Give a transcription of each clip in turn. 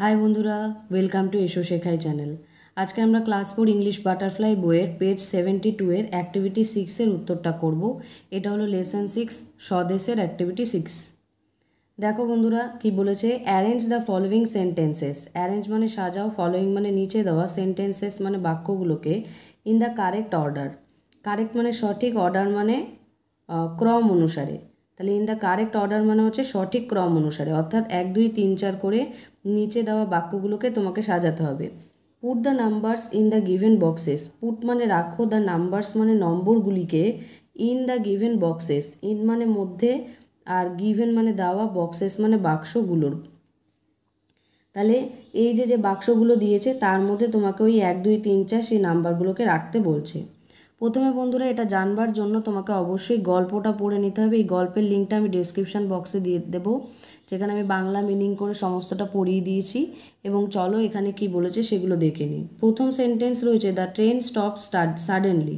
High बंधुरा welcome to एसो शेखाई channel. आज के আমরা ক্লাস 4 इंग्लिश বাটারফ্লাই বইয়ের পেজ 72 এর অ্যাক্টিভিটি 6 এর উত্তরটা করব। এটা হলো লেসন 6 স্বদেশের অ্যাক্টিভিটি 6। দেখো বন্ধুরা কি বলেছে, অ্যারেঞ্জ দ্য ফলোইং সেন্টেন্সেস। অ্যারেঞ্জ মানে সাজাও, ফলোইং মানে নিচে দেওয়া, সেন্টেন্সেস মানে বাক্যগুলোকে in the correct order. Correct মানে সঠিক, অর্ডার মানে ক্রম অনুসারে। তাহলে ইন দ্য কারেক্ট অর্ডার মানে হচ্ছে সঠিক ক্রম অনুসারে, অর্থাৎ 1 2 3 4 করে নিচে দেওয়া বাক্যগুলোকে তোমাকে সাজাতে হবে। Put the numbers in the given boxes. Put মানে রাখো, দ্য নাম্বারস মানে নম্বরগুলিকে in the given boxes. In মানে মধ্যে, আর গিভেন মানে দেওয়া, বক্সেস মানে বাক্সগুলোর। তাহলে এই যে বাক্সগুলো দিয়েছে তার মধ্যে তোমাকে ওই 1 2 3 4 সেই নাম্বারগুলোকে রাখতে বলছে। প্রথমে বন্ধুরা এটা জানবার জন্য তোমাকে অবশ্যই গল্পটা পড়ে নিতে হবে। এই গল্পের লিঙ্কটা আমি ডেসক্রিপশন বক্সে দিয়ে দেবো, যেখানে আমি বাংলা মিনিং করে সমস্তটা পড়িয়ে দিয়েছি। এবং চলো এখানে কি বলেছে সেগুলো দেখে নিই। প্রথম সেন্টেন্স রয়েছে the train stop suddenly.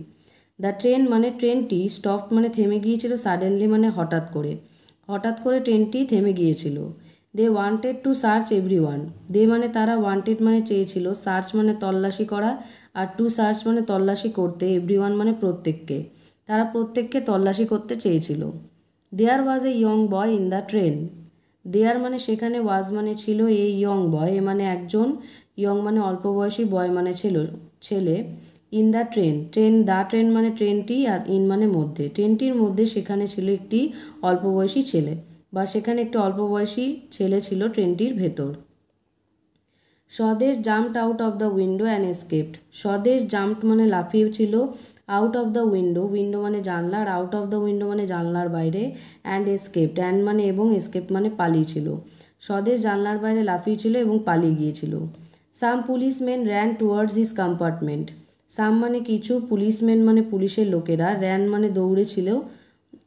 The train মানে ট্রেনটি, স্টপ মানে থেমে গিয়েছিল, সাডেনলি মানে হঠাৎ করে। হঠাৎ করে ট্রেনটি থেমে গিয়েছিল। They wanted to search everyone. They মানে তারা, ওয়ান্টেড মানে চেয়েছিল, সার্চ মানে তল্লাশি করা, আর টু সার্চ মানে তল্লাশি করতে, এভরিওয়ান মানে প্রত্যেককে। তারা প্রত্যেককে তল্লাশি করতে চেয়েছিল। There was a young boy in the train. There মানে সেখানে, ওয়াজ মানে ছিল, এই ইয়ং বয় এ মানে একজন, ইয়ং মানে অল্প বয়সী, বয় মানে ছেলে। In the train, the train মানে ট্রেনটি, আর ইন মানে মধ্যে। ট্রেনটির মধ্যে সেখানে ছিল একটি অল্প বয়সী ছেলে, বা সেখানে একটি অল্প বয়সী ছেলে ছিল ট্রেনটির ভেতর। Swadesh jumped out of the window and escaped. Swadesh jumped মানে লাফিয়েছিল, out of the window, window মানে জানলা, আর আউট অফ দ্য উইন্ডো মানে জানলার বাইরে, অ্যান্ড এসকেপড, অ্যান্ড মানে এবং, এসকেপড মানে পালিয়েছিল। স্বদেশ জানলার বাইরে লাফিয়েছিল এবং পালিয়ে গিয়েছিল। Some policeman ran towards his compartment. Some মানে কিছু, পুলিশম্যান মানে পুলিশের লোকেরা, র্যান মানে দৌড়েছিল,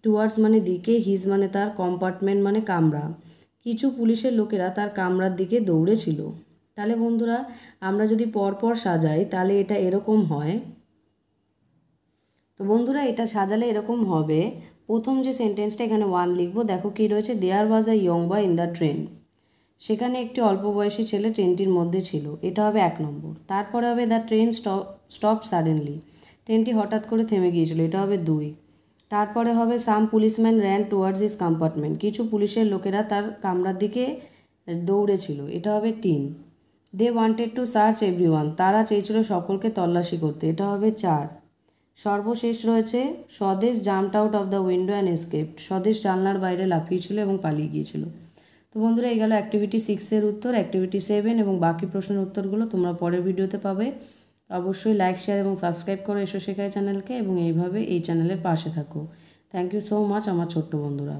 টুয়ার্ডস মানে দিকে, হিজ মানে তার, কম্পার্টমেন্ট মানে কামরা। কিছু পুলিশের লোকেরা তার কামরার দিকে দৌড়েছিল। তাহলে বন্ধুরা আমরা যদি পরপর সাজাই তাহলে এটা এরকম হয়। তো বন্ধুরা এটা সাজালে এরকম হবে। প্রথম যে সেন্টেন্সটা এখানে 1 লিখবো, দেখো কি রয়েছে, there was a young boy in the train. সেখানে একটি অল্প বয়সী ছেলে ট্রেনটির মধ্যে ছিল, এটা হবে 1 নম্বর। তারপরে হবে দ্য ট্রেন স্টপ সাডেনলি। ট্রেনটি হঠাৎ করে থেমে গিয়েছিল, এটা হবে 2। তারপরে হবে সাম policeman ran towards his compartment. কিছু পুলিশের লোকেরা তার কামরার দিকে দৌড়েছিল, এটা হবে 3। They wanted to search everyone. তারা চেয়েছিল সকলকে তল্লাশি করতে, এটা হবে 4। সর্বশেষ রয়েছে স্বদেশ jumped out of the window and escaped. স্বদেশ জানলার বাইরে লাফিয়েছিল এবং পালিয়ে গিয়েছিল। তো বন্ধুরা এই গেল অ্যাক্টিভিটি 6 এর উত্তর। অ্যাক্টিভিটি 7 এবং বাকি প্রশ্নের উত্তরগুলো তোমরা পরের ভিডিওতে পাবে। অবশ্যই লাইক, শেয়ার এবং সাবস্ক্রাইব করো এসো শেখাই চ্যানেলকে, এবং এইভাবে এই চ্যানেলের পাশে থাকো। থ্যাংক ইউ সো মাচ আমার ছোট্ট বন্ধুরা।